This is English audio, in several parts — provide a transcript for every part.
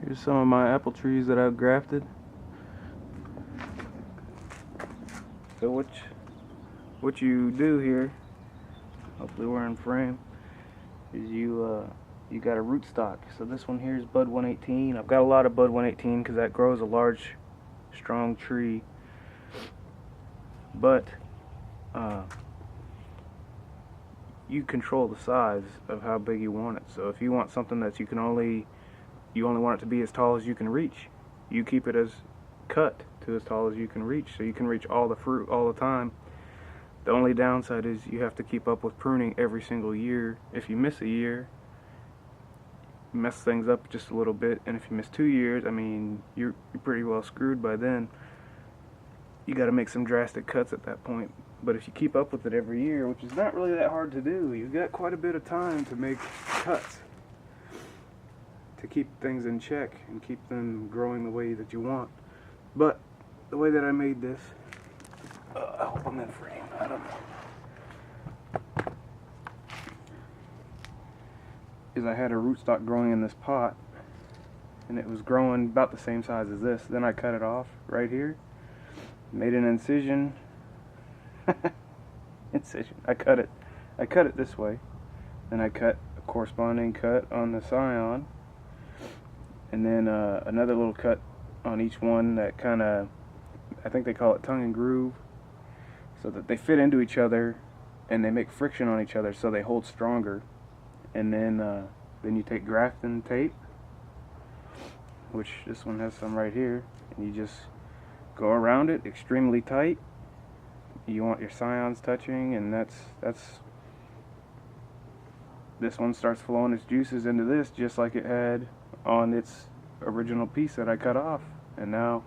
Here's some of my apple trees that I've grafted. So what you do here, hopefully we're in frame, is you got a rootstock. So this one here is Bud 118. I've got a lot of Bud 118 because that grows a large, strong tree. But you control the size of how big you want it. So if you want something that you only want it to be as tall as you can reach, you keep it as cut to as tall as you can reach, so you can reach all the fruit all the time. The only downside is you have to keep up with pruning every single year. If you miss a year, you mess things up just a little bit, and if you miss 2 years, I mean, you're pretty well screwed by then. You got to make some drastic cuts at that point. But if you keep up with it every year, which is not really that hard to do, you've got quite a bit of time to make cuts to keep things in check and keep them growing the way that you want. But the way that I made this, I hope I'm in frame, I don't know, is I had a rootstock growing in this pot, and it was growing about the same size as this. Then I cut it off right here, made an incision. I cut it this way. Then I cut a corresponding cut on the scion, and then another little cut on each one that kind of, I think they call it tongue and groove, so that they fit into each other and they make friction on each other so they hold stronger. And then you take grafting tape, which this one has some right here, and you just go around it extremely tight. You want your scions touching, and that's this one starts flowing its juices into this just like it had on its original piece that I cut off. And now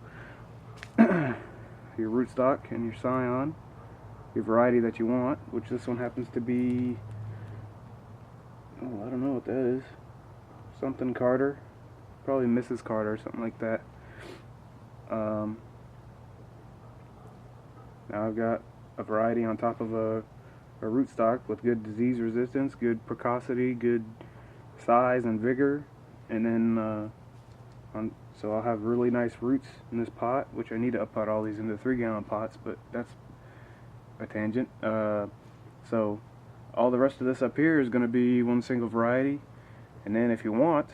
your rootstock and your scion, your variety that you want, which this one happens to be, oh, I don't know what that is, something Carter, probably Mrs. Carter or something like that. Now I've got a variety on top of a rootstock with good disease resistance, good precocity, good size and vigor, and then so I'll have really nice roots in this pot, which I need to uppot all these into 3-gallon pots, but that's a tangent. So all the rest of this up here is going to be one single variety, and then if you want,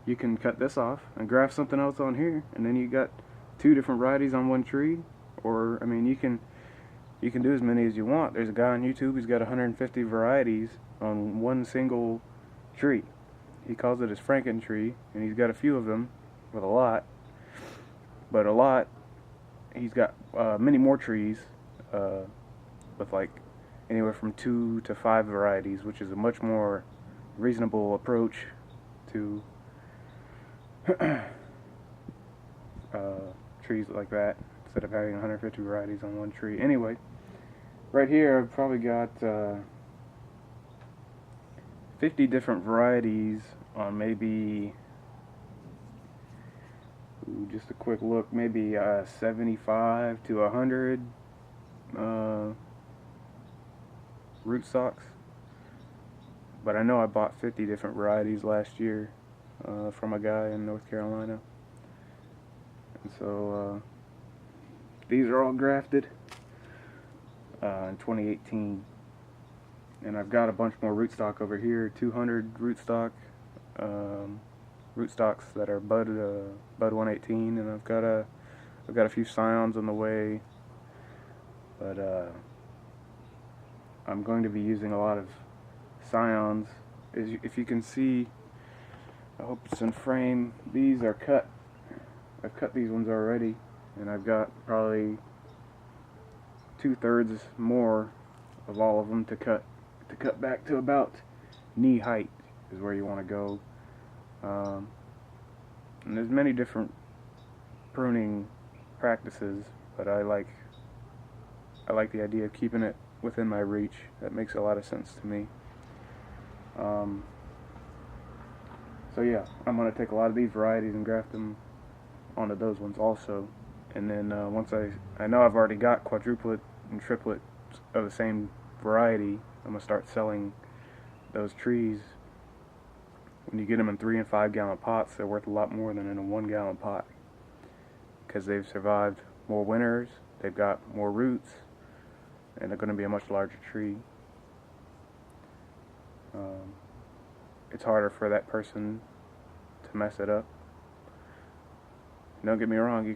you can cut this off and graft something else on here, and then you got 2 different varieties on one tree. Or I mean, you can do as many as you want. There's a guy on YouTube who's got 150 varieties on one single tree. He calls it his Franken tree, and he's got a few of them with a lot. But a lot, he's got many more trees with like anywhere from 2 to 5 varieties, which is a much more reasonable approach to trees like that, instead of having 150 varieties on one tree. Anyway, right here I've probably got 50 different varieties on maybe, just a quick look, maybe 75 to 100 rootstocks. But I know I bought 50 different varieties last year from a guy in North Carolina. And so these are all grafted in 2018. And I've got a bunch more rootstock over here, 200 rootstocks that are Bud 118, and I've got a few scions on the way. But I'm going to be using a lot of scions. If you can see, I hope it's in frame, these are cut. I've cut these ones already, and I've got probably 2/3 more of all of them to cut back to about knee height is where you want to go. And there's many different pruning practices, but I like the idea of keeping it within my reach. That makes a lot of sense to me. So yeah, I'm going to take a lot of these varieties and graft them onto those ones also. And then once I know I've already got quadruplet and triplet of the same variety, I'm going to start selling those trees when you get them in 3 and 5 gallon pots, they're worth a lot more than in a 1 gallon pot, because they've survived more winters, they've got more roots, and they're going to be a much larger tree. It's harder for that person to mess it up. Don't get me wrong, you